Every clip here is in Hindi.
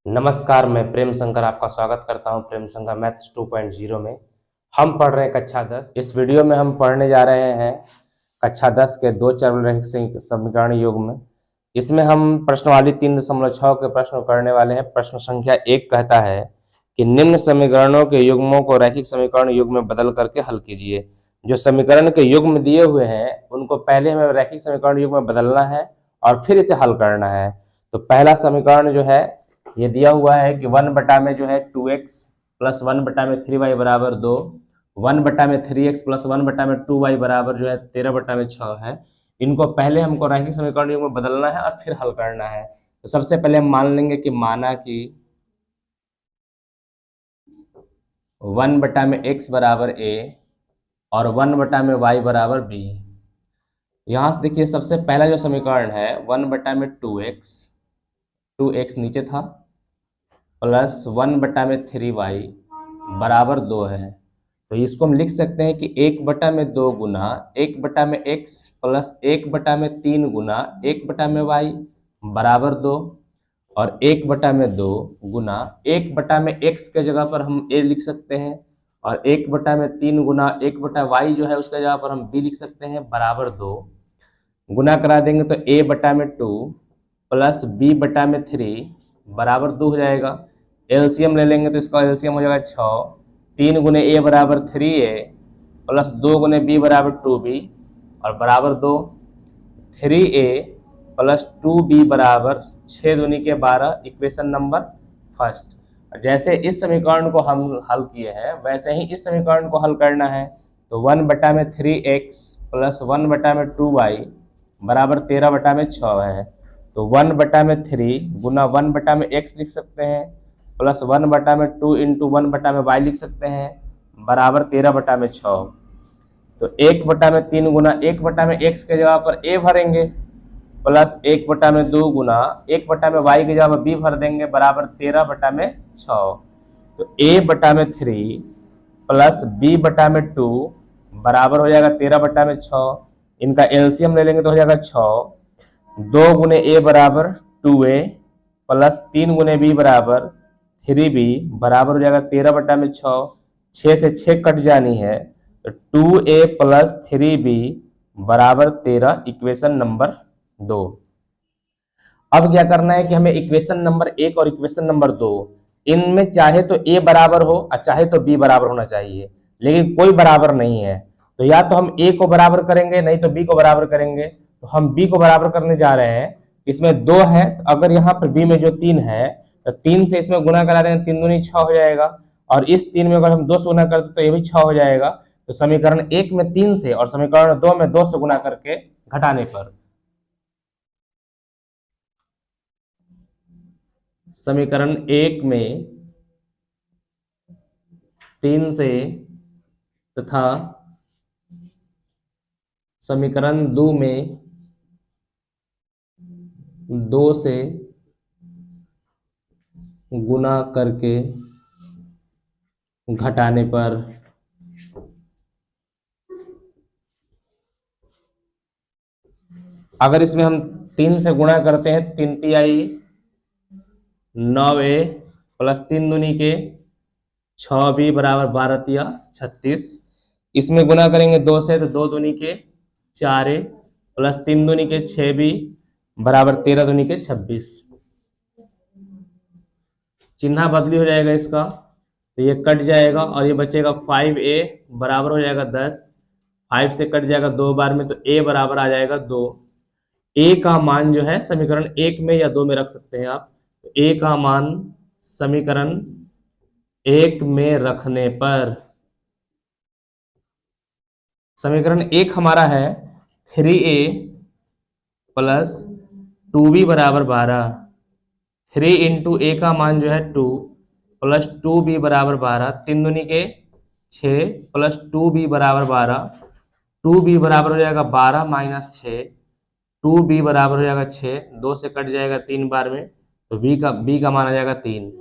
नमस्कार, मैं प्रेम शंकर आपका स्वागत करता हूं प्रेम शंकर मैथ्स 2.0 में। हम पढ़ रहे हैं कक्षा 10। इस वीडियो में हम पढ़ने जा रहे हैं कक्षा 10 के दो चरवरहित समीकरण युग्म। इसमें हम प्रश्नवाली 3.6 के प्रश्न करने वाले हैं। प्रश्न संख्या 1 कहता है कि निम्न समीकरणों के युग्मों को रैखिक समीकरण युग्म में बदल करके हल कीजिए। जो समीकरण के युग्म दिए हुए हैं उनको पहले हमें रैखिक समीकरण युग्म में बदलना है और फिर इसे हल करना है। तो पहला समीकरण जो है ये दिया हुआ है कि 1 में जो है 2x प्लस 1 में 3y बराबर 2, 1 में 3x प्लस 1 में 2y बराबर जो है 13 में 6 है। इनको पहले हमको रैखिक समीकरण युग्म में बदलना है और फिर हल करना है। तो सबसे पहले हम मान लेंगे कि माना कि 1 में x बराबर a और 1 में y बराबर b। यहाँ से देखिए सबसे पहला जो समीकरण है 1 में 2x नीचे था प्लस 1 में 3y बराबर 2 है। तो इसको हम लिख सकते हैं कि 1 में 2 गुना 1 में x प्लस 1 में 3 गुना 1 में y बराबर 2 और 1 में 2 गुना 1 में x के जगह पर हम a लिख सकते हैं और 1 में 3 गुना 1y जो है उसके जगह पर हम b लिख सकते हैं बराबर 2। गुना करा देंगे तो a में 2 प्लस b में 3 बराबर 2 हो जाएगा। एलसीएम ले लेंगे तो इसका एलसीएम हो जाएगा 6। 3 गुने a बराबर 3a प्लस 2 गुने b बराबर 2b और बराबर 2। 3a प्लस 2b बराबर 6 दूनी के 12, इक्वेशन नंबर फर्स्ट। जैसे इस समीकरण को हम हल किए हैं वैसे ही इस समीकरण को हल करना है। तो 1 में 3x प्लस 1 में 2y बराबर 13 में 6 है। तो 1 में 3 गुना 1 में x लिख सकते हैं प्लस 1 में 2 इंटू 1 में y लिख सकते हैं बराबर 13 में 6। तो 1 में 3 गुना 1 में x के जगह पर a भरेंगे प्लस 1 में 2 गुना 1 में y के जगह पर b भर देंगे बराबर 13 में 6। तो a में 3 प्लस b में 2 बराबर हो जाएगा 13 में 6। इनका एलसीएम ले लेंगे तो हो जाएगा 6। 2 गुने a बराबर 2a प्लस 3 गुने b बराबर 3b बराबर हो जाएगा 13 में 6। 6 से 6 कट जानी है तो 2a प्लस 3b बराबर 13, इक्वेशन नंबर 2। अब क्या करना है कि हमें इक्वेशन नंबर 1 और इक्वेशन नंबर 2 इनमें चाहे तो a बराबर हो और चाहे तो b बराबर होना चाहिए, लेकिन कोई बराबर नहीं है। तो या तो हम a को बराबर करेंगे नहीं तो b को बराबर करेंगे। तो हम b को बराबर करने जा रहे हैं। इसमें 2 है तो अगर यहाँ पर b में जो 3 है तो 3 से इसमें गुना करा देंगे, 3 दूनी 6 हो जाएगा और इस 3 में अगर हम 2 से गुना करते तो ये भी 6 हो जाएगा। तो समीकरण 1 में 3 से और समीकरण 2 में 2 से गुना करके घटाने पर समीकरण 1 में 3 से तथा समीकरण 2 में 2 से गुना करके घटाने पर अगर इसमें हम 3 से गुणा करते हैं तो 3 तिहाई 9a प्लस 3 दूनी के 6b बराबर 12 तिया 36। इसमें गुना करेंगे 2 से तो 2 दूनी के 4a प्लस 3 दूनी के 6b बराबर 13 दूनी के 26। चिन्ह बदली हो जाएगा इसका तो ये कट जाएगा और ये बचेगा 5a बराबर हो जाएगा 10। 5 से कट जाएगा 2 बार में तो a बराबर आ जाएगा 2। a का मान जो है समीकरण 1 में या 2 में रख सकते हैं आप। तो a का मान समीकरण 1 में रखने पर समीकरण 1 हमारा है 3a प्लस 2b बराबर 12। 3 इंटू a का मान जो है 2 प्लस 2b बराबर 12, 3 दूनी के 6 प्लस 2b बराबर 12। 2b बराबर हो जाएगा 12 माइनस 6, 2b बराबर हो जाएगा 6, 2 से कट जाएगा 3 बार में तो b का मान आ जाएगा 3।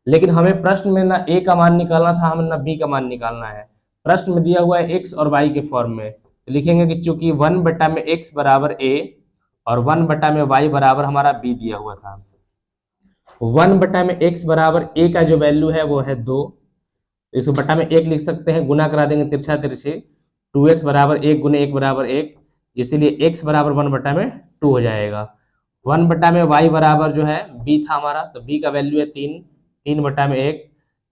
लेकिन हमें प्रश्न में ना a का मान निकालना था, हमें ना b का मान निकालना है। प्रश्न में दिया हुआ है x और y के फॉर्म में, तो लिखेंगे कि चूंकि 1 में x बराबर a और 1 में y बराबर हमारा b दिया हुआ था, 1 में x बराबर a का जो वैल्यू है वो है 2, इसको बटा में 1 लिख सकते हैं, गुना करा देंगे तिरछा तिरछे, 2x बराबर 1 गुने 1 बराबर 1, इसीलिए x बराबर 1/2 हो जाएगा। 1 में y बराबर जो है b था हमारा, तो b का वैल्यू है 3, 3/1,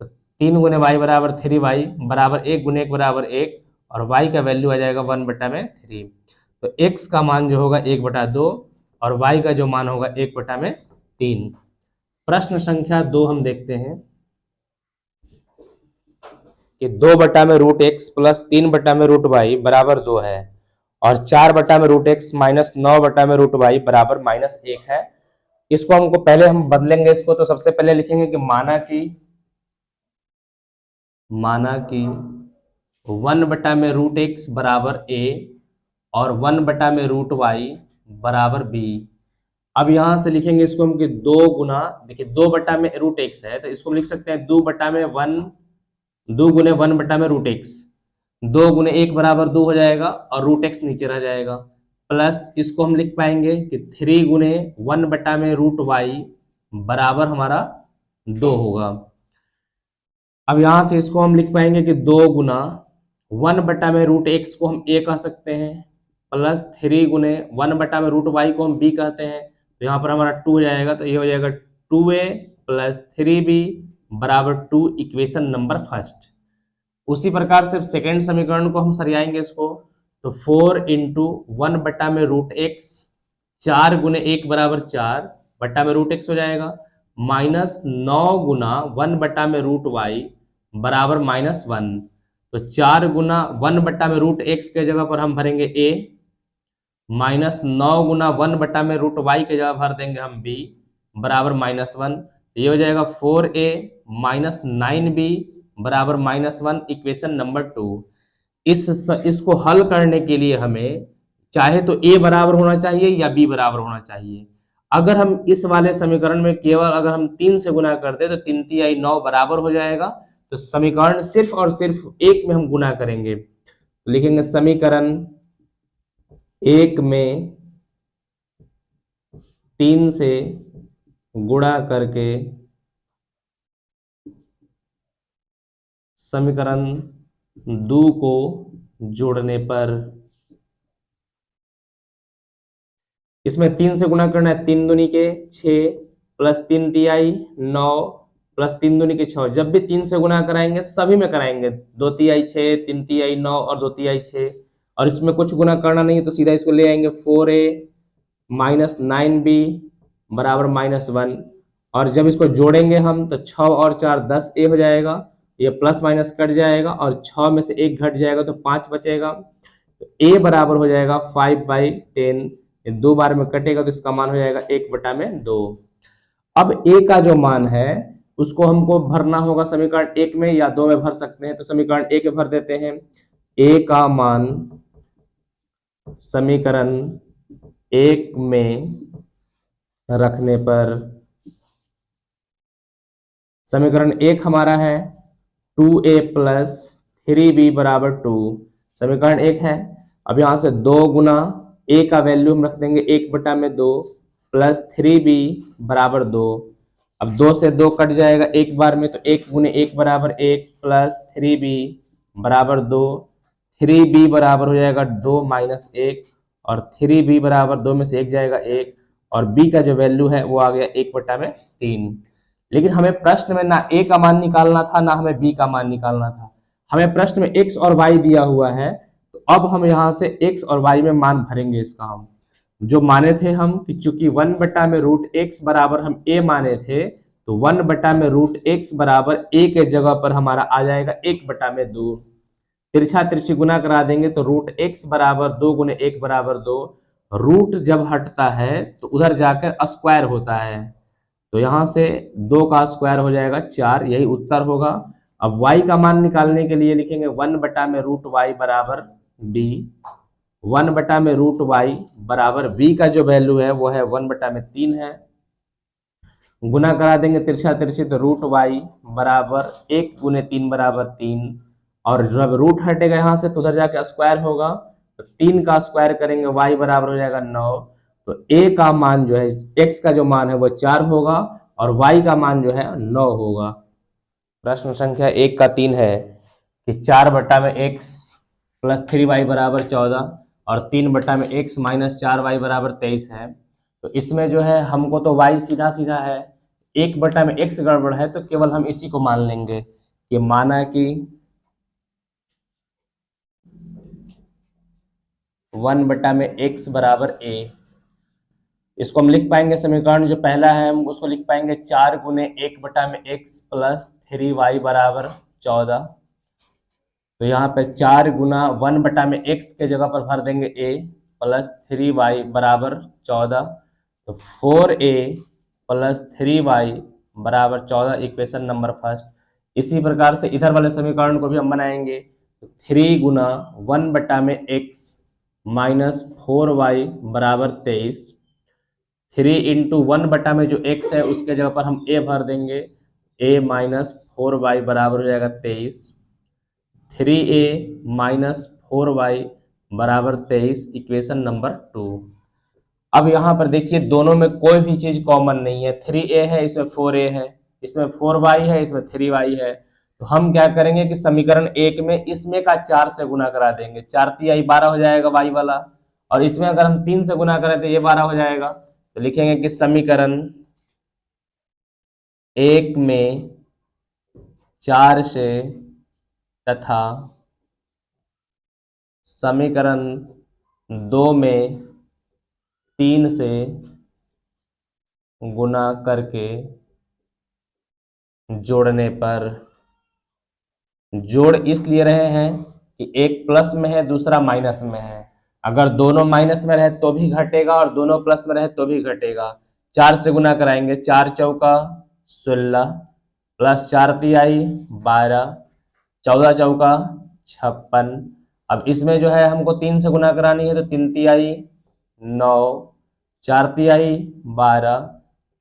तो 3 गुने y बराबर 3y बराबर 1 गुने 1 बराबर 1, और y का वैल्यू आ जाएगा 1/3। तो x का मान जो होगा 1/2 और y का जो मान होगा 1/3। प्रश्न संख्या 2 हम देखते हैं कि 2/√x प्लस 3/√y बराबर 2 है, और 4/√x माइनस 9/√y बराबर -1 है। इसको हमको पहले हम बदलेंगे इसको, तो सबसे पहले लिखेंगे कि माना कि 1/√x बराबर a और 1/√y बराबर b। अब यहां से लिखेंगे इसको हम कि 2 गुना, देखिए 2/√x है तो इसको हम लिख सकते हैं 2 गुने 1/√x, 2 गुने 1 बराबर 2 हो जाएगा और √x नीचे रह जाएगा, प्लस इसको हम लिख पाएंगे कि 3 गुने 1/√y बराबर हमारा 2 होगा। अब यहां से इसको हम लिख पाएंगे कि 2 गुना 1/√x को हम a कह सकते हैं, प्लस 3 गुने 1/√y को हम b कहते हैं, तो यहाँ पर हमारा 2 हो जाएगा, तो ये हो जाएगा 2a प्लस 3b बराबर 2, इक्वेशन नंबर फर्स्ट। उसी प्रकार से सेकेंड समीकरण को हम सरियाएंगे इसको, तो 4 इंटू 1/√x, 4 गुने 1 बराबर 4 /√x हो जाएगा, माइनस 9 गुना 1/√y बराबर -1, तो 4 गुना 1/√x के जगह पर हम भरेंगे a, माइनस 9 गुना 1/√y के जगह भर देंगे हम b बराबर -1, ये हो जाएगा 4a माइनस 9b बराबर -1, इक्वेशन नंबर 2। इसको हल करने के लिए हमें चाहे तो a बराबर होना चाहिए या b बराबर होना चाहिए। अगर हम इस वाले समीकरण में केवल अगर हम 3 से गुना कर दे तो 3 तिहाई 9 बराबर हो जाएगा, तो समीकरण सिर्फ और सिर्फ 1 में हम गुना करेंगे, लिखेंगे समीकरण 1 में 3 से गुणा करके समीकरण 2 को जोड़ने पर, इसमें 3 से गुणा करना है, 3 दूनी के 6 प्लस 3 तिहाई 9 प्लस 3 दूनी के 6, जब भी 3 से गुणा कराएंगे सभी में कराएंगे, 2 तिहाई 6, 3 तिहाई 9 और 2 तिहाई 6, और इसमें कुछ गुना करना नहीं है तो सीधा इसको ले आएंगे 4a माइनस 9b बराबर -1, और जब इसको जोड़ेंगे हम तो 6 और 4 10a हो जाएगा, ये प्लस माइनस कट जाएगा और 6 में से 1 घट जाएगा तो 5 बचेगा, तो a बराबर हो जाएगा 5/10, 2 बार में कटेगा तो इसका मान हो जाएगा 1/2। अब a का जो मान है उसको हमको भरना होगा समीकरण 1 में या 2 में भर सकते हैं, तो समीकरण 1 में भर देते हैं। a का मान समीकरण 1 में रखने पर समीकरण 1 हमारा है 2a प्लस 3b बराबर 2, समीकरण 1 है। अब यहां से 2 गुना a का वैल्यू हम रख देंगे 1/2 प्लस 3b बराबर 2, अब 2 से 2 कट जाएगा एक बार में, तो 1 गुने 1 बराबर 1 प्लस 3b बराबर 2, 3b बराबर हो जाएगा 2 माइनस 1, और 3b बराबर 2 में से 1 जाएगा 1, और b का जो वैल्यू है वो आ गया 1/3। लेकिन हमें प्रश्न में ना a का मान निकालना था ना हमें b का मान निकालना था, हमें प्रश्न में x और y दिया हुआ है, तो अब हम यहाँ से x और y में मान भरेंगे। इसका हम जो माने थे हम कि चूंकि 1/√x बराबर हम a माने थे, तो 1/√x बराबर a के जगह पर हमारा आ जाएगा 1/2, तिरछा तिरछी गुना करा देंगे तो √x बराबर 2 गुने 1 बराबर 2, रूट जब हटता है तो उधर जाकर स्क्वायर होता है, तो यहां से 2 का स्क्वायर हो जाएगा 4, यही उत्तर होगा। अब y का मान निकालने के लिए लिखेंगे 1/√y बराबर b, 1/√y बराबर b का जो वैल्यू है वो है 1/3 है, गुना करा देंगे तिरछा तिरछी तो √y बराबर 1 गुने 3 बराबर 3, और जब रूट हटेगा यहाँ से तो उधर जाके स्क्वायर होगा, तो 3 का स्क्वायर करेंगे y बराबर हो जाएगा 9, तो a का मान जो है x का जो मान है वो 4 होगा और y का मान जो है 9 होगा। प्रश्न संख्या 1 का 3 है कि 4/x प्लस 3y बराबर 14 और 3/x माइनस 4y बराबर 23 है। तो इसमें जो है हमको तो y सीधा सीधा है, 1/x गड़बड़ है, तो केवल हम इसी को मान लेंगे कि माना कि 1/x बराबर a। इसको हम लिख पाएंगे, समीकरण जो पहला है हम उसको लिख पाएंगे 4 गुने 1/x प्लस 3y बराबर 14। तो यहाँ पे 4 गुना 1/x के जगह पर भर देंगे a प्लस 3y बराबर 14। तो 4a प्लस 3y बराबर 14 इक्वेशन नंबर फर्स्ट। इसी प्रकार से इधर वाले समीकरण को भी हम बनाएंगे। 3 गुना 1/x माइनस 4y बराबर 23। 3 इंटू 1 में जो x है उसके जगह पर हम a भर देंगे, a माइनस 4y बराबर हो जाएगा 23। 3a माइनस 4y बराबर 23 इक्वेशन नंबर 2। अब यहाँ पर देखिए दोनों में कोई भी चीज कॉमन नहीं है, 3a है इसमें 4a है, इसमें 4y है इसमें 3y है। तो हम क्या करेंगे कि समीकरण 1 में इसमें का 4 से गुना करा देंगे, 4 तिहाई 12 हो जाएगा y वाला, और इसमें अगर हम 3 से गुना करें तो ये 12 हो जाएगा। तो लिखेंगे कि समीकरण 1 में 4 से तथा समीकरण 2 में 3 से गुना करके जोड़ने पर, जोड़ इसलिए रहे हैं कि एक प्लस में है दूसरा माइनस में है, अगर दोनों माइनस में रहे तो भी घटेगा और दोनों प्लस में रहे तो भी घटेगा। 4 से गुना कराएंगे, 4 चौका 16 प्लस 4 तिहाई 12, 14 चौका 56। अब इसमें जो है हमको 3 से गुना करानी है तो 3 तिहाई 9, 4 तिहाई 12,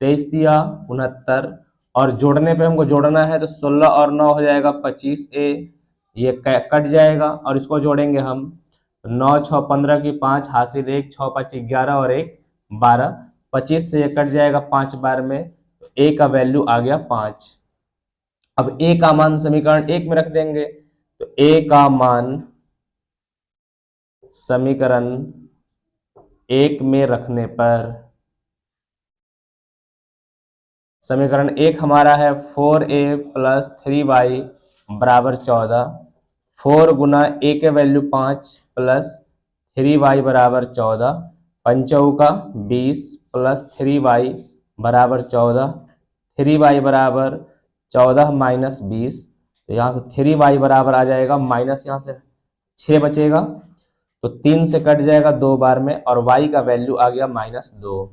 23 तिया 69, और जोड़ने पे हमको जोड़ना है तो 16 और 9 हो जाएगा 25a, ये कट जाएगा और इसको जोड़ेंगे हम 9 6 15 की 5 हासिल 1, 6 5 11 और 1 12, 25 से ये कट जाएगा 5 बार में, a का वैल्यू आ गया 5। अब a का मान समीकरण 1 में रख देंगे, तो a का मान समीकरण 1 में रखने पर, समीकरण 1 हमारा है 4a प्लस 3y बराबर 14। 4 गुना a के वैल्यू 5 प्लस 3y बराबर 14, पंचौका 20 प्लस 3y बराबर 14, 3y बराबर 14 माइनस 20, तो यहाँ से 3y बराबर आ जाएगा माइनस, यहाँ से 6 बचेगा तो 3 से कट जाएगा 2 बार में, और y का वैल्यू आ गया -2।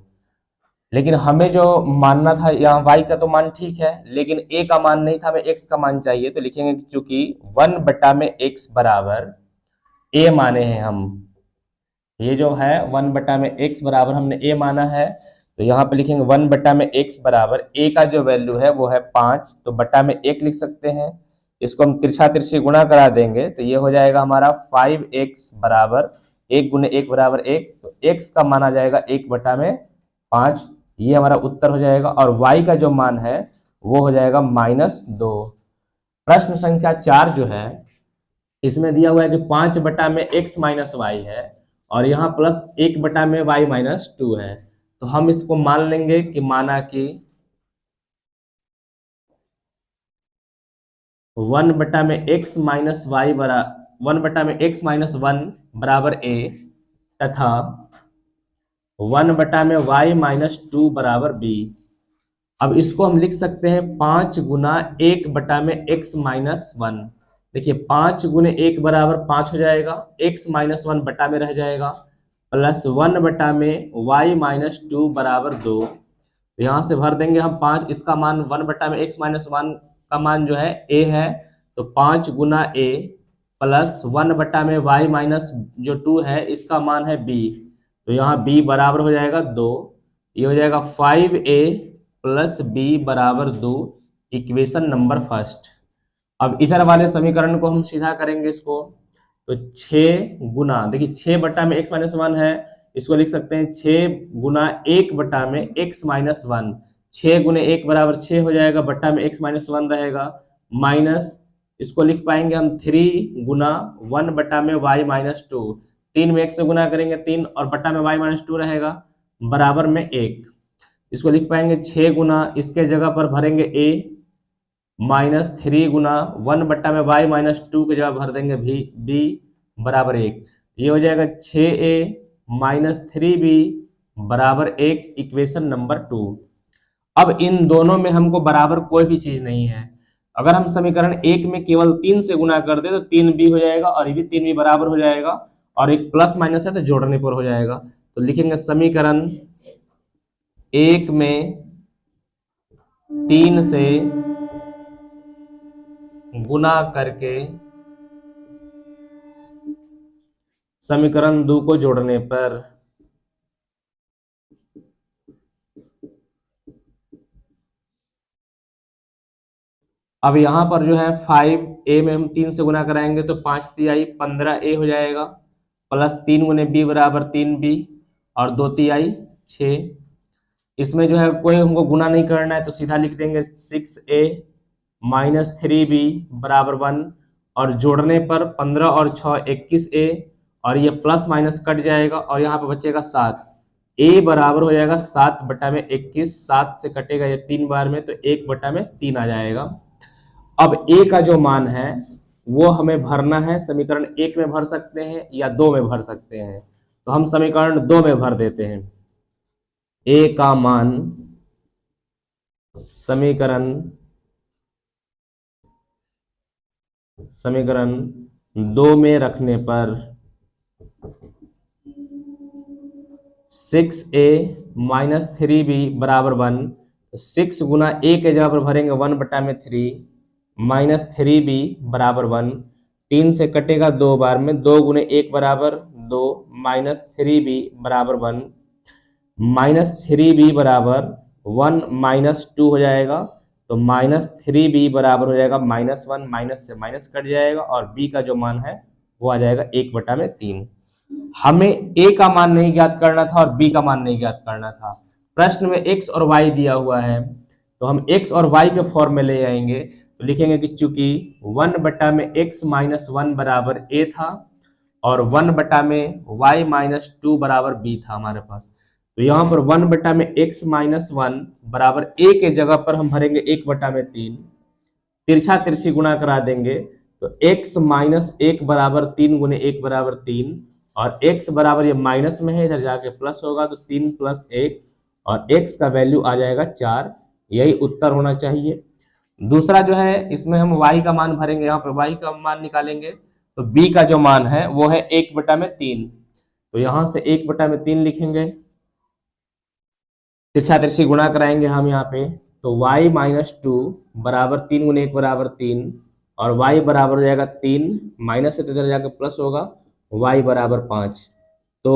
लेकिन हमें जो मानना था, यहाँ y का तो मान ठीक है लेकिन a का मान नहीं था, हमें x का मान चाहिए। तो लिखेंगे चूंकि 1/x बराबर a माने हैं हम, ये जो है 1/x बराबर हमने a माना है, तो यहाँ पे लिखेंगे 1/x बराबर a का जो वैल्यू है वो है 5, तो बटा में 1 लिख सकते हैं। इसको हम तिरछा तिरछी गुणा करा देंगे तो ये हो जाएगा हमारा 5x बराबर 1 गुने 1 बराबर 1, तो x का मान आ जाएगा 1/5, ये हमारा उत्तर हो जाएगा। और y का जो मान है वो हो जाएगा -2। प्रश्न संख्या 4 जो है इसमें दिया हुआ है कि 5/x माइनस y है और यहाँ प्लस 1/y -2 है। तो हम इसको मान लेंगे कि माना कि 1/x माइनस y बराबर 1/x माइनस 1 बराबर a तथा 1/y माइनस 2 बराबर b। अब इसको हम लिख सकते हैं 5 गुना 1/x माइनस 1। देखिए 5 गुने 1 बराबर 5 हो जाएगा, x माइनस 1 बटा में रह जाएगा, प्लस 1/y माइनस 2 बराबर 2। यहाँ से भर देंगे हम 5, इसका मान 1/x माइनस 1 का मान जो है a है, तो 5 गुना a प्लस 1/y माइनस जो 2 है इसका मान है b, तो यहाँ b बराबर हो जाएगा 2, ये हो जाएगा 5a प्लस b बराबर 2 इक्वेशन नंबर फर्स्ट। अब इधर वाले समीकरण को हम सीधा करेंगे इसको, तो 6 गुना, देखिए 6/x माइनस 1 है, इसको लिख सकते हैं 6 गुना 1/x माइनस 1। 6 गुने 1 बराबर 6 हो जाएगा, बट्टा में x माइनस 1 रहेगा, माइनस इसको लिख पाएंगे हम 3 गुना 1 बट्टा में y माइनस 2। 3 में 1 से गुना करेंगे 3 और बट्टा में y माइनस 2 रहेगा बराबर में 1। इसको लिख पाएंगे 6 गुना, इसके जगह पर भरेंगे a माइनस 3 गुना 1 बट्टा में y माइनस 2 की जगह भर देंगे b बराबर 1। ये हो जाएगा 6a माइनस 3b बराबर 1, इक्वेशन नंबर 2। अब इन दोनों में हमको बराबर कोई भी चीज नहीं है। अगर हम समीकरण 1 में केवल 3 से गुना कर दे तो 3b हो जाएगा और ये भी 3b बराबर हो जाएगा, और एक प्लस माइनस है तो जोड़ने पर हो जाएगा। तो लिखेंगे समीकरण 1 में 3 से गुना करके समीकरण 2 को जोड़ने पर अब यहां पर जो है 5a में हम 3 से गुना कराएंगे तो 5 तिहाई 15a हो जाएगा, प्लस 3 गुने b बराबर 3b और 2 तिहाई 6। इसमें जो है कोई हमको गुना नहीं करना है तो सीधा लिख देंगे 6a माइनस 3b बराबर 1, और जोड़ने पर 15 और 6 21a, और ये प्लस माइनस कट जाएगा और यहाँ पे बचेगा 7। a बराबर हो जाएगा 7 बटा में 21, 7 से कटेगा ये 3 बार में तो 1 बटा में 3 आ जाएगा। अब a का जो मान है वो हमें भरना है, समीकरण 1 में भर सकते हैं या 2 में भर सकते हैं, तो हम समीकरण 2 में भर देते हैं। a का मान समीकरण 2 में रखने पर 6a माइनस 3b बराबर 1, 6 गुना a के जगह पर भरेंगे 1 बटा में 3 माइनस 3b बराबर 1, 3 से कटेगा 2 बार में, 2 गुने 1 बराबर 2 माइनस 3b बराबर 1, माइनस 3b बराबर 1 माइनस 2 हो जाएगा, तो माइनस 3b बराबर हो जाएगा माइनस 1, माइनस से माइनस कट जाएगा और b का जो मान है वो आ जाएगा 1 बटा में 3। हमें a का मान नहीं ज्ञात करना था और b का मान नहीं ज्ञात करना था। प्रश्न में x और y दिया हुआ है तो हम x और y के फॉर्म में ले आएंगे, तो लिखेंगे कि चूंकि 1 बटा में x माइनस 1 बराबर a था और 1 बटा में y माइनस 2 बराबर b था हमारे पास, तो यहाँ पर 1 बटा में x माइनस 1 बराबर a के जगह पर हम भरेंगे 1 बटा में 3, तिरछा तिरछी गुणा करा देंगे तो x माइनस 1 बराबर 3 गुने 1 बराबर 3, और x बराबर ये माइनस में है इधर जाके प्लस होगा तो 3 प्लस 1 और x का वैल्यू आ जाएगा 4। यही उत्तर होना चाहिए। दूसरा जो है इसमें हम y का मान भरेंगे, यहाँ पे y का मान निकालेंगे तो b का जो मान है वो है 1 बटा में 3, तो यहाँ से 1 बटा में 3 लिखेंगे, तिरछा तिरछी गुणा कराएंगे हम यहाँ पे तो y माइनस 2 बराबर 3 गुने 1 बराबर 3, और y बराबर हो जाएगा 3, माइनस से तो इधर जाके प्लस होगा, y बराबर 5, तो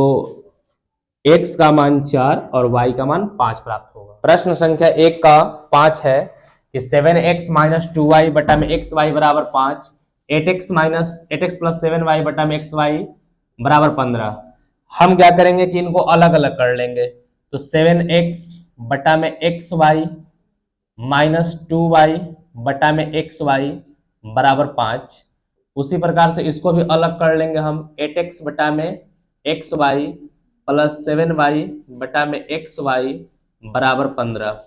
x का मान 4 और y का मान 5 प्राप्त होगा। प्रश्न संख्या 1 का 5 है कि 7x माइनस 2y बटा में xy बराबर 5, 8x प्लस 7y बटा में xy बराबर 15। हम क्या करेंगे कि इनको अलग अलग कर लेंगे, तो 7x बटा में xy माइनस 2y बटा में xy बराबर 5, उसी प्रकार से इसको भी अलग कर लेंगे हम, 8x बटा में xy प्लस 7y बटा में xy बराबर 15।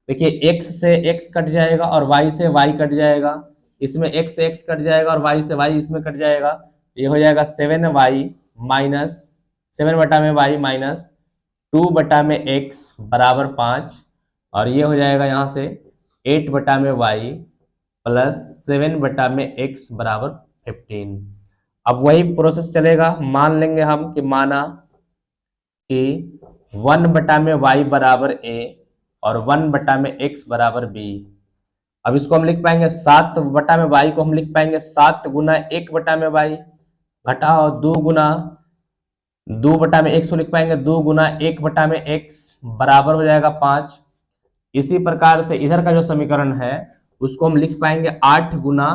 देखिए x से x कट जाएगा और y से y कट जाएगा, इसमें x से x कट जाएगा और y से y इसमें कट जाएगा, ये हो जाएगा 7y माइनस 7 बटा में y माइनस 2 बटा में x बराबर 5, और ये हो जाएगा यहाँ से 8 बटा में y प्लस 7 बटा में x बराबर 15। अब वही प्रोसेस चलेगा, मान लेंगे हम कि माना कि 1 बटा में y बराबर a और 1 बटा में x बराबर b। अब इसको हम लिख पाएंगे 7 बटा में y को हम लिख पाएंगे 7 गुना 1 बटा में y घटाओ 2 गुना 2 बटा में x को लिख पाएंगे 2 गुना 1 बटा में x बराबर हो जाएगा 5। इसी प्रकार से इधर का जो समीकरण है उसको हम लिख पाएंगे 8 गुना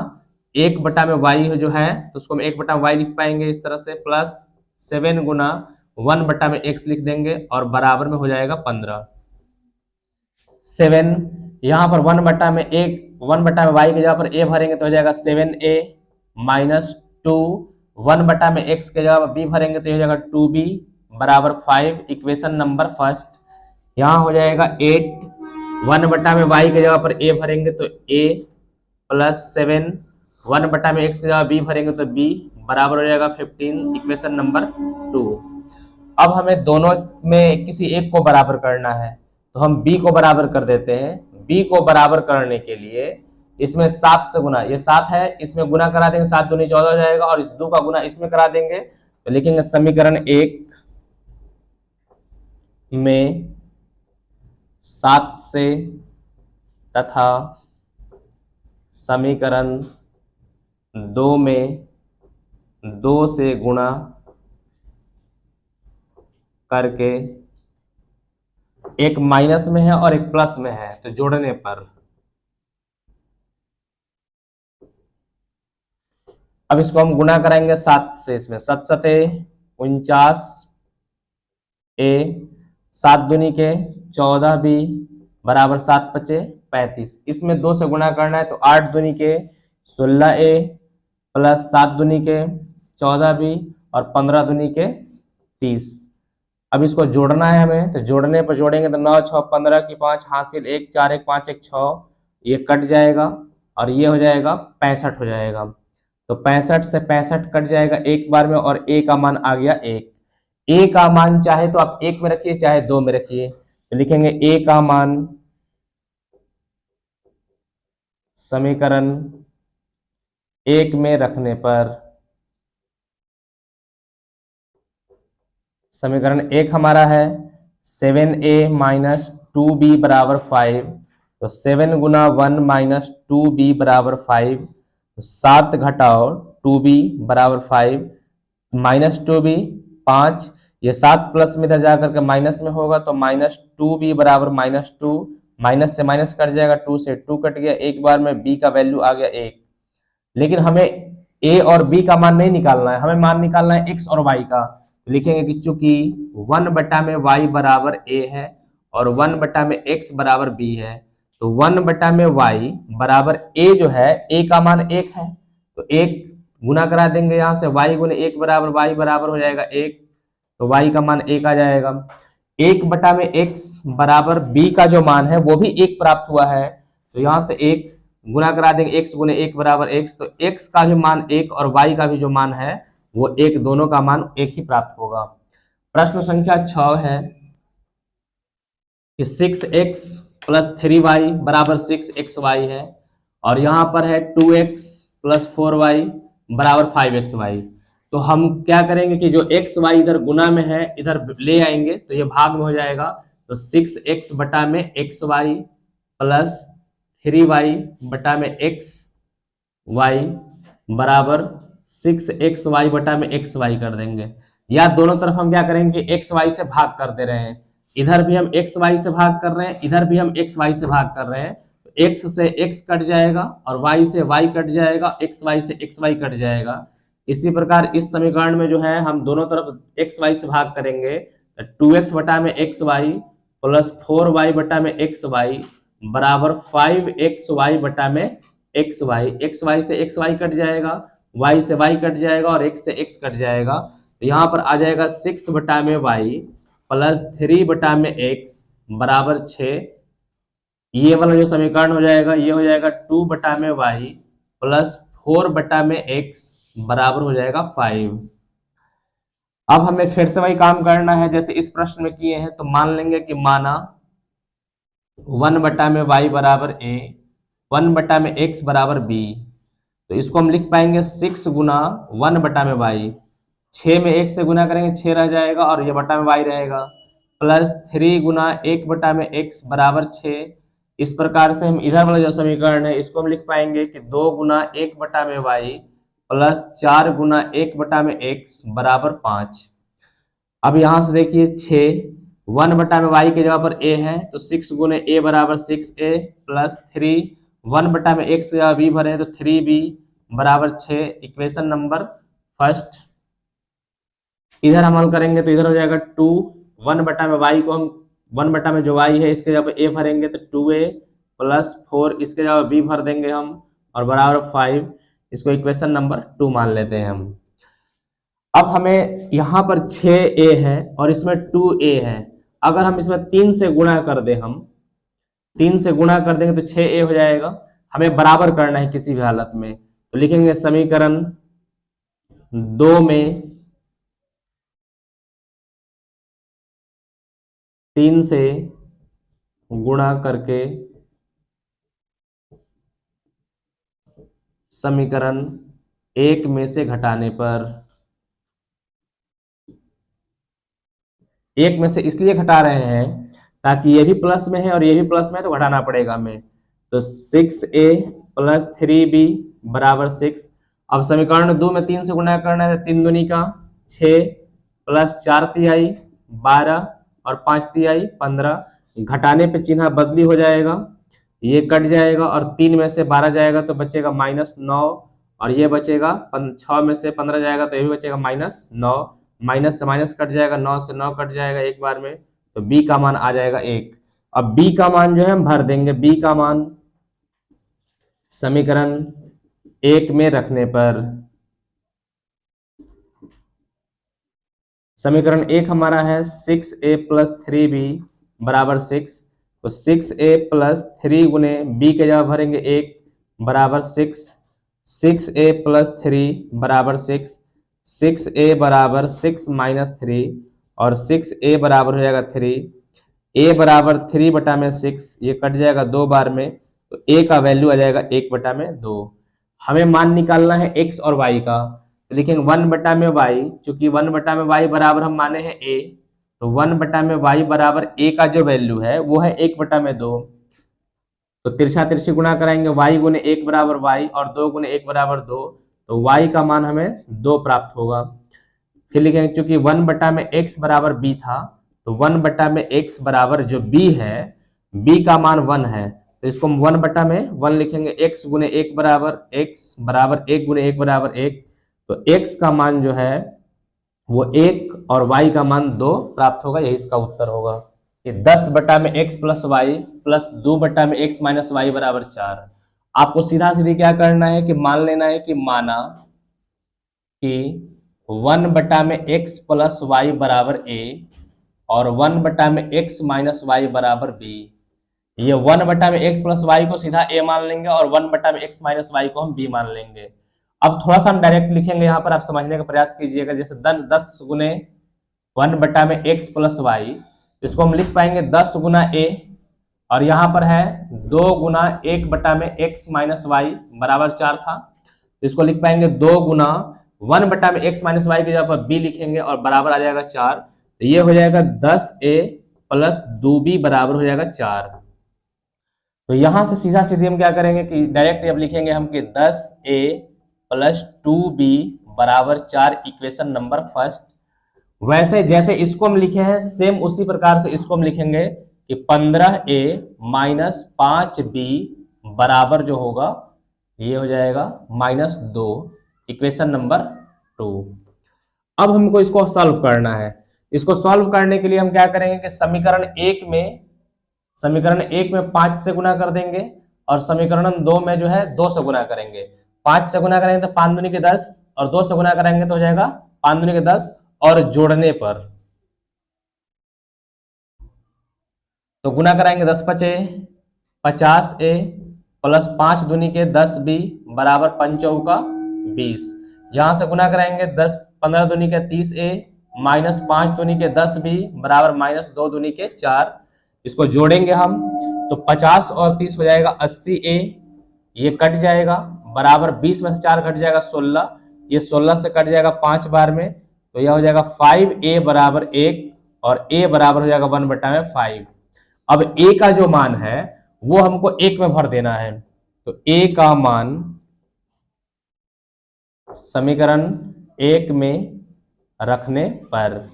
1 बटा में y जो है तो उसको हम 1 बटा में y लिख पाएंगे इस तरह से, प्लस 7 गुना 1 बटा में x लिख देंगे और बराबर में हो जाएगा 15। 7, यहाँ पर 1/में वाई की जगह पर ए भरेंगे तो हो जाएगा 7a माइनस 2, 1/में एक्स के जगह पर बी भरेंगे तो हो जाएगा 2b बराबर 5। Equation number first. यहाँ हो जाएगा 8, 1/में वाई की जगह पर ए भरेंगे तो a प्लस 7, 1/में एक्स की जगह बी भरेंगे तो b बराबर हो जाएगा 15। Equation number 2। अब हमें दोनों में किसी एक को बराबर करना है तो हम b को बराबर कर देते हैं। b को बराबर करने के लिए इसमें 7 से गुना, ये 7 है, इसमें गुना करा देंगे, 7 दूनी 14 हो जाएगा, और इस 2 का गुना इसमें करा देंगे तो लिखेंगे समीकरण 1 में 7 से तथा समीकरण 2 में 2 से गुणा करके, एक माइनस में है और एक प्लस में है तो जोड़ने पर, अब इसको हम गुणा कराएंगे 7 से, इसमें 7 सते 49 ए, 7 दूनी के 14 बी बराबर 7 पचे 35। इसमें 2 से गुणा करना है तो 8 दूनी के 16 ए प्लस 7 दूनी के 14 बी और 15 दूनी के 30। अब इसको जोड़ना है हमें तो जोड़ने पर जोड़ेंगे तो 9 6 15 की 5 हासिल 1 4 1 5 1 6, ये कट जाएगा और ये हो जाएगा 65 हो जाएगा। तो 65 से 65 कट जाएगा एक बार में और ए का मान आ गया 1। ए का मान चाहे तो आप 1 में रखिए चाहे 2 में रखिए, तो लिखेंगे ए का मान समीकरण 1 में रखने पर, समीकरण 1 हमारा है 7a माइनस 2b बराबर 5, तो 7 गुना 1 माइनस 2b बराबर 5, तो 7 घटाओ 2b बराबर 5, माइनस 2b 5, ये 7 प्लस में इधर जाकर के माइनस में होगा तो माइनस 2b बराबर माइनस 2, माइनस से माइनस कट जाएगा, 2 से 2 कट गया, एक बार में b का वैल्यू आ गया 1। लेकिन हमें a और b का मान नहीं निकालना है, हमें मान निकालना है x और y का। लिखेंगे कि चूंकि 1 में y बराबर a है और 1 में x बराबर b है, तो 1 में y बराबर a जो है, a का मान 1 है तो 1 गुना करा देंगे, यहाँ से y गुने 1 बराबर y बराबर हो जाएगा 1, तो y का मान 1 आ जाएगा। 1 में x बराबर b का जो मान है वो भी 1 प्राप्त हुआ है, तो यहाँ से 1 गुना करा देंगे, x गुने 1 बराबर x, तो x का भी मान 1 और y का भी जो मान है वो 1, दोनों का मान 1 ही प्राप्त होगा। प्रश्न संख्या 6 है कि 6x प्लस 3y बराबर 6xy है और यहाँ पर है 2x प्लस 4y बराबर 5xy। तो हम क्या करेंगे कि जो xy इधर गुना में है इधर ले आएंगे तो ये भाग में हो जाएगा, तो 6x बटा में xy प्लस 3y बटा में xy बराबर 6xy बटा में xy कर देंगे, या दोनों तरफ हम क्या करेंगे कि xy से भाग कर दे रहे हैं, इधर भी हम xy से भाग कर रहे हैं, इधर भी हम xy से भाग कर रहे हैं, तो x से x कट जाएगा और y से y कट जाएगा, xy से xy कट जाएगा। इसी प्रकार इस समीकरण में जो है हम दोनों तरफ xy से भाग करेंगे तो 2x बटा में xy प्लस 4y बटा में xy बराबर 5xy बटा में xy, xy से xy कट जाएगा, y से y कट जाएगा और x से x कट जाएगा, तो यहाँ पर आ जाएगा 6 बटा में y प्लस 3 बटा में x बराबर 6। ये वाला जो समीकरण हो जाएगा ये हो जाएगा 2 बटा में y प्लस 4 बटा में x बराबर हो जाएगा 5। अब हमें फिर से वही काम करना है जैसे इस प्रश्न में किए हैं, तो मान लेंगे कि माना 1 बटा में y बराबर a, 1 बटा में x बराबर b, तो इसको हम लिख पाएंगे 6 गुना 1 बटा में y, 6 में 1 से गुना करेंगे 6 रह जाएगा और ये बटा में y रहेगा, प्लस 3 गुना 1 बटा में x बराबर 6। इस प्रकार से हम इधर वाला जो समीकरण है इसको हम लिख पाएंगे कि 2 गुना 1 बटा में y प्लस 4 गुना 1 बटा में x बराबर 5। अब यहाँ से देखिए 6, 1 बटा में y की जगह पर a है तो 6 गुने a बराबर 6a प्लस 3, 1 बटा में x की जगह b भरे तो 3b बराबर 6। Equation number first. इधर हम हल करेंगे तो इधर हो जाएगा 2, 1 बटा में y को हम 1 बटा में जो y है इसके जगह a भरेंगे तो 2a प्लस 4 इसके जगह b भर देंगे हम और बराबर 5। इसको इक्वेशन नंबर 2 मान लेते हैं हम। अब हमें यहाँ पर 6a है और इसमें 2a है। अगर हम इसमें 3 से गुणा कर दें, हम 3 से गुणा कर देंगे तो 6a हो जाएगा। हमें बराबर करना है किसी भी हालत में, तो लिखेंगे समीकरण 2 में 3 से गुणा करके समीकरण 1 में से घटाने पर, 1 में से इसलिए घटा रहे हैं ताकि ये भी प्लस में है और ये भी प्लस में है तो घटाना पड़ेगा हमें। तो 6a प्लस 3b बराबर 6। अब समीकरण 2 में 3 से गुणा करना है तो 3 दूनी का 6 प्लस 4 तिहाई 12 और 5 तिहाई 15। घटाने पे चिन्ह बदली हो जाएगा, ये कट जाएगा और 3 में से 12 जाएगा तो बचेगा -9 और ये बचेगा 6 में से 15 जाएगा तो ये भी बचेगा -9। माइनस से माइनस कट जाएगा, 9 से 9 कट जाएगा एक बार में, तो b का मान आ जाएगा 1। अब b का मान जो है हम भर देंगे। b का मान समीकरण 1 में रखने पर, समीकरण 1 हमारा है 6a प्लस 3b बराबर 6। तो 6a प्लस 3 गुने b के जगह भरेंगे 1 बराबर 6। 6a प्लस 3 बराबर 6। 6a बराबर 6 माइनस 3 और 6a बराबर हो जाएगा 3। a बराबर 3 बटा में 6, ये कट जाएगा 2 बार में, तो a का वैल्यू आ जाएगा 1 बटा में 2। हमें मान निकालना है x और y का, तो लिखेंगे 1 बटा में y, चूंकि 1 बटा में y बराबर हम माने हैं a, तो 1 बटा में y बराबर a का जो वैल्यू है वो है 1 बटा में 2। तो तिरछा तिरछी गुणा कराएंगे, y गुने 1 बराबर y और 2 गुने 1 बराबर 2, तो y का मान हमें 2 प्राप्त होगा। फिर लिखेंगे चूंकि 1 बटा में x बराबर b था, तो 1 बटा में x बराबर जो b है, b का मान 1 है, तो इसको हम 1 बटा में 1 लिखेंगे। x गुने 1 बराबर x बराबर 1 गुने 1 बराबर 1, तो x का मान जो है वो 1 और y का मान 2 प्राप्त होगा। यही इसका उत्तर होगा कि 10 बटा में x प्लस वाई प्लस 2 बटा में x माइनस वाई बराबर 4। आपको सीधा सीधी क्या करना है कि मान लेना है कि माना कि 1 बटा में x प्लस वाई बराबर a और 1 बटा में x माइनस वाई बराबर b। ये 1 बटा में x प्लस वाई को सीधा a मान लेंगे और 1 बटा में x माइनस वाई को हम b मान लेंगे। अब थोड़ा सा हम डायरेक्ट लिखेंगे, यहाँ पर आप समझने का प्रयास कीजिएगा। जैसे 10 गुने 1 बटा में x प्लस वाई, इसको हम लिख पाएंगे 10 गुना a, और यहाँ पर है 2 गुना 1 बटा में x माइनस वाई बराबर 4 था, तो इसको लिख पाएंगे 2 गुना 1 बटा में x माइनस वाई की जगह पर b लिखेंगे और बराबर आ जाएगा 4। तो ये हो जाएगा 10a प्लस 2b बराबर हो जाएगा 4। तो यहां से सीधा सीधे हम क्या करेंगे कि डायरेक्ट अब लिखेंगे हम कि 10a प्लस 2b बराबर 4, इक्वेशन नंबर फर्स्ट। वैसे जैसे इसको हम लिखे हैं सेम उसी प्रकार से इसको हम लिखेंगे कि 15a माइनस 5b बराबर जो होगा ये हो जाएगा -2, इक्वेशन नंबर 2। अब हमको इसको सॉल्व करना है। इसको सॉल्व करने के लिए हम क्या करेंगे कि समीकरण 1 में 5 से गुणा कर देंगे और समीकरण 2 में जो है 2 से गुणा करेंगे। 5 से गुणा करेंगे तो 5 दूनी के 10 और 2 से गुणा करेंगे तो हो जाएगा 5 दूनी के 10 और जोड़ने पर तो गुणा कराएंगे 10 पचे 50a प्लस 5 दूनी के 10b बराबर 5 चौका 20। यहां से गुणा कराएंगे 15 दूनी के 30a माइनस 5 दूनी के 10b बराबर -2 दूनी के 4। इसको जोड़ेंगे हम तो 50 और 30 हो जाएगा 80a, ये कट जाएगा बराबर 20 में से 4 कट जाएगा 16, ये 16 से कट जाएगा 5 बार में, तो यह हो जाएगा 5a बराबर 1 और a बराबर हो जाएगा 1 बटा में 5। अब a का जो मान है वो हमको 1 में भर देना है, तो a का मान समीकरण 1 में रखने पर,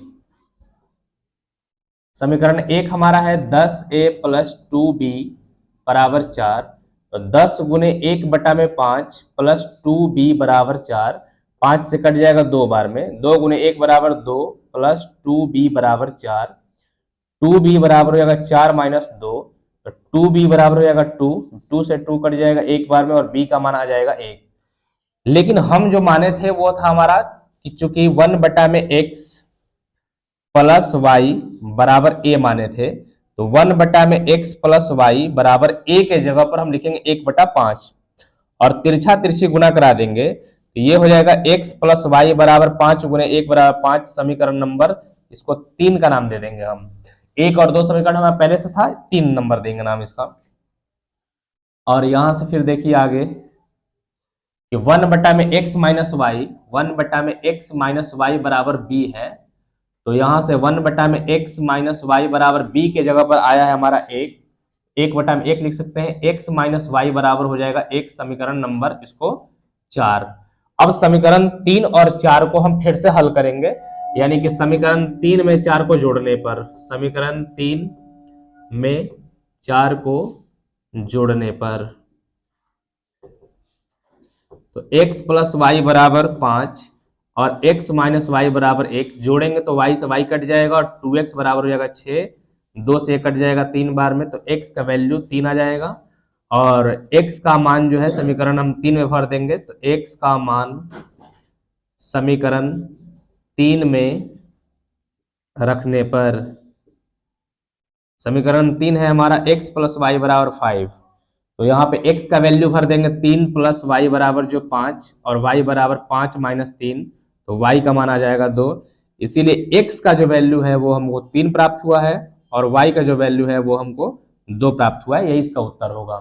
समीकरण 1 हमारा है 10a प्लस 2b बराबर 4, तो 10 गुने 1 बटा में 5 प्लस 2b बराबर 4, 5 से कट जाएगा 2 बार में, 2 गुने 1 बराबर 2 प्लस 2b बराबर 4। 2b बराबर हो जाएगा 4 माइनस 2, तो 2b बराबर हो जाएगा 2, 2 से 2 कट जाएगा एक बार में और b का मान आ जाएगा 1। लेकिन हम जो माने थे वो था हमारा कि चूंकि 1 में x प्लस वाई बराबर a माने थे, तो 1 में x प्लस वाई बराबर a के जगह पर हम लिखेंगे 1/5 और तिरछा तिरछी गुना करा देंगे, तो ये हो जाएगा x प्लस वाई बराबर 5 गुने 1 बराबर 5 समीकरण नंबर, इसको 3 का नाम दे देंगे हम। 1 और 2 समीकरण हमारा पहले से था, 3 नंबर देंगे नाम इसका। और यहां से फिर देखिए आगे कि 1 में x माइनस वाई, 1 में x माइनस वाई बराबर b है, तो यहां से 1 में x माइनस वाई बराबर b के जगह पर आया है हमारा 1, 1/1 लिख सकते हैं, x माइनस वाई बराबर हो जाएगा 1 समीकरण नंबर इसको 4। अब समीकरण 3 और 4 को हम फिर से हल करेंगे, यानी कि समीकरण 3 में 4 को जोड़ने पर, समीकरण 3 में 4 को जोड़ने पर, तो x प्लस वाई बराबर 5 और x माइनस वाई बराबर 1 जोड़ेंगे तो y से y कट जाएगा और 2x बराबर हो जाएगा 6, 2 से 1 कट जाएगा 3 बार में, तो x का वैल्यू 3 आ जाएगा और x का मान जो है समीकरण हम 3 में भर देंगे, तो x का मान समीकरण 3 में रखने पर, समीकरण 3 है हमारा x प्लस वाई बराबर 5, तो यहाँ पे x का वैल्यू भर देंगे 3 प्लस वाई बराबर जो 5 और y बराबर 5 माइनस 3, तो y का मान आ जाएगा 2। इसीलिए x का जो वैल्यू है वो हमको 3 प्राप्त हुआ है और y का जो वैल्यू है वो हमको 2 प्राप्त हुआ है, यही इसका उत्तर होगा।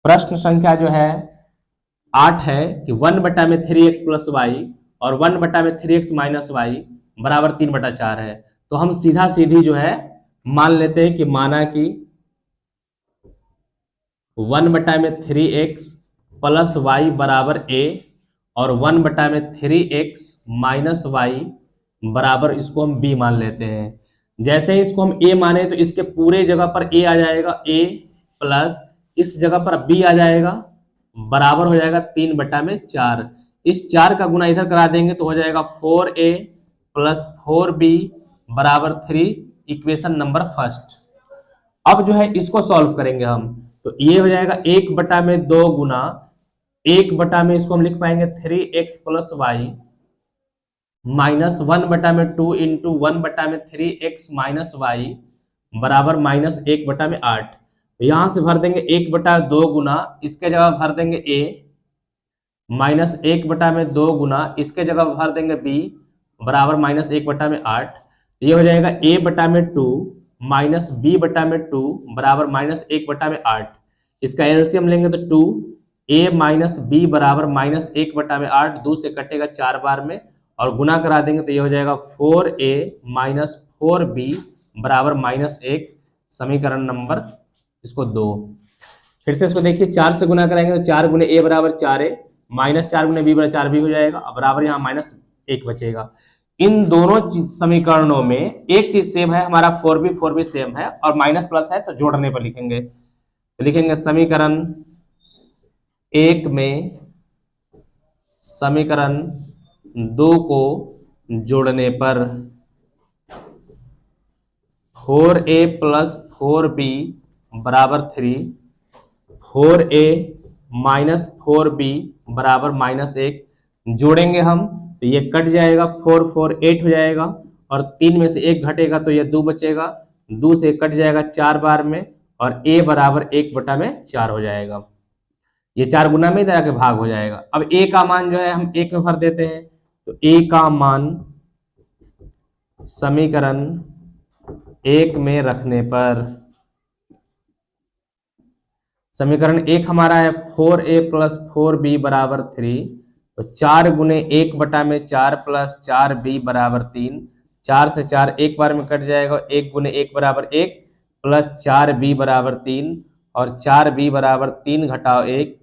प्रश्न संख्या जो है 8 है कि 1 में 3x प्लस वाई और 1 में 3x माइनस वाई बराबर 3/4 है, तो हम सीधा सीधी जो है मान लेते हैं कि माना कि 1 में 3x प्लस वाई बराबर a और 1 में 3x माइनस वाई बराबर इसको हम b मान लेते हैं। जैसे ही इसको हम a माने तो इसके पूरे जगह पर a आ जाएगा, a प्लस इस जगह पर b आ जाएगा, बराबर हो जाएगा 3/4। इस 4 का गुना इधर करा देंगे तो हो जाएगा 4a प्लस 4b बराबर 3, इक्वेशन नंबर फर्स्ट। अब जो है इसको सॉल्व करेंगे हम, तो ये हो जाएगा 1/2 गुना 1 में इसको हम लिख पाएंगे 3x plus Y minus 1/2 into 1 में 3x माइनस वाई बराबर माइनस 1/8। तो यहां से भर देंगे 1/2 गुना, इसके जगह भर देंगे a माइनस 1/2 गुना इसके जगह भर देंगे b बराबर माइनस 1/8। ये हो जाएगा a/2 माइनस b/2 बराबर माइनस 1/8। इसका एलसीएम लेंगे तो 2a माइनस b बराबर माइनस 1/8, 2 से कटेगा 4 बार में और गुना करा देंगे तो ये हो जाएगा 4a माइनस 4b बराबर माइनस 1, समीकरण नंबर इसको 2। फिर से इसको देखिए 4 से गुना कराएंगे तो 4 गुने a बराबर 4a माइनस 4 गुने b बराबर 4b हो जाएगा, अब बराबर यहाँ माइनस 1 बचेगा। इन दोनों समीकरणों में एक चीज सेम है, हमारा 4b सेम है और माइनस प्लस है तो जोड़ने पर लिखेंगे, तो लिखेंगे समीकरण 1 में समीकरण 2 को जोड़ने पर 4a प्लस 4b बराबर 3, 4a माइनस 4b बराबर माइनस 1 जोड़ेंगे हम तो ये कट जाएगा, 4 4 8 हो जाएगा और 3 में से 1 घटेगा तो ये 2 बचेगा, 2 से कट जाएगा 4 बार में और a बराबर 1/4 हो जाएगा। ये 4 गुना में इधर आके भाग हो जाएगा। अब a का मान जो है हम 1 में भर देते हैं, तो a का मान समीकरण 1 में रखने पर, समीकरण 1 हमारा है 4a प्लस 4b बराबर 3, तो 4 गुने 1/4 प्लस 4b बराबर 3, 4 से 4 एक बार में कट जाएगा, 1 गुने 1 बराबर 1 प्लस 4b बराबर 3 और 4b बराबर 3 घटाओ 1,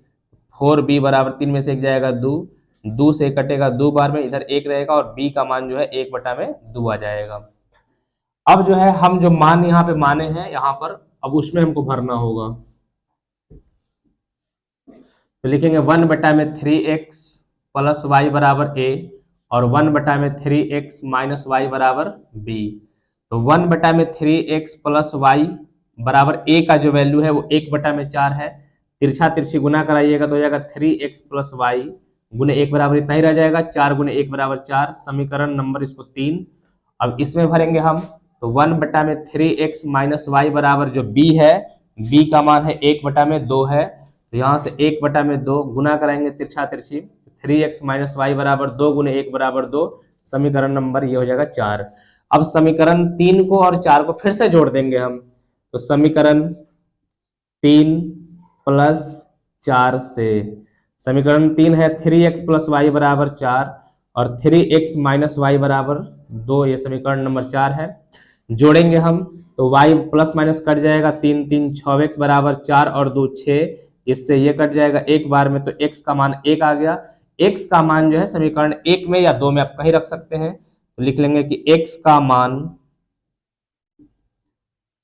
4b बराबर 3 में से 1 जाएगा 2, 2 से कटेगा 2 बार में, इधर 1 रहेगा और b का मान जो है 1/2 आ जाएगा। अब जो है हम जो मान यहाँ पे माने हैं यहाँ पर, अब उसमें हमको भरना होगा, तो लिखेंगे 1 में 3x प्लस वाई बराबर a और 1 में 3x माइनस वाई बराबर b। तो 1/3x प्लस वाई बराबर a का जो वैल्यू है वो 1/4 है। तिरछा तिरछी गुना कराइएगा तो हो जाएगा 3x प्लस वाई गुने 1 बराबर इतना ही रह जाएगा, 4 गुने 1 बराबर 4, समीकरण नंबर इसको 3। अब इसमें भरेंगे हम, तो 1/3x माइनस वाई बराबर जो b है, b का मान है 1/2 है, तो यहाँ से 1/2 गुना कराएंगे तिरछा तिरछी, 3x माइनस वाई बराबर 2 गुने 1 बराबर 2, समीकरण नंबर ये हो जाएगा 4। अब समीकरण 3 को और 4 को फिर से जोड़ देंगे हम, तो समीकरण 3 प्लस 4 से, समीकरण 3 है 3x प्लस वाई बराबर 4 और 3x माइनस वाई बराबर 2, ये समीकरण नंबर 4 है। जोड़ेंगे हम तो y प्लस माइनस कट जाएगा, 3 3 6x बराबर 4 और 2 6, इससे ये कट जाएगा एक बार में, तो x का मान 1 आ गया। x का मान जो है समीकरण 1 में या 2 में आप कहीं रख सकते हैं, तो लिख लेंगे कि x का मान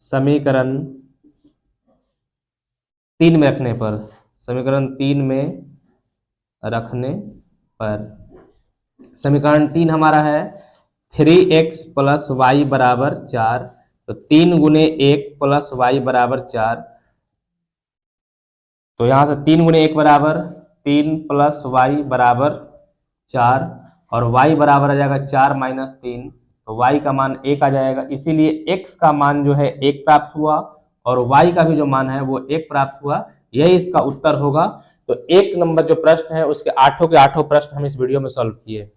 समीकरण 3 में रखने पर, समीकरण 3 में रखने पर, समीकरण 3 हमारा है 3x प्लस वाई बराबर 4, तो 3 गुने 1 प्लस वाई बराबर 4, तो यहां से 3 गुने 1 बराबर 3 प्लस वाई बराबर 4 और y बराबर आ जाएगा 4 माइनस 3, तो y का मान 1 आ जाएगा। इसीलिए x का मान जो है 1 प्राप्त हुआ और y का भी जो मान है वो 1 प्राप्त हुआ, यही इसका उत्तर होगा। तो 1 नंबर जो प्रश्न है उसके 8 के 8 प्रश्न हम इस वीडियो में सॉल्व किए।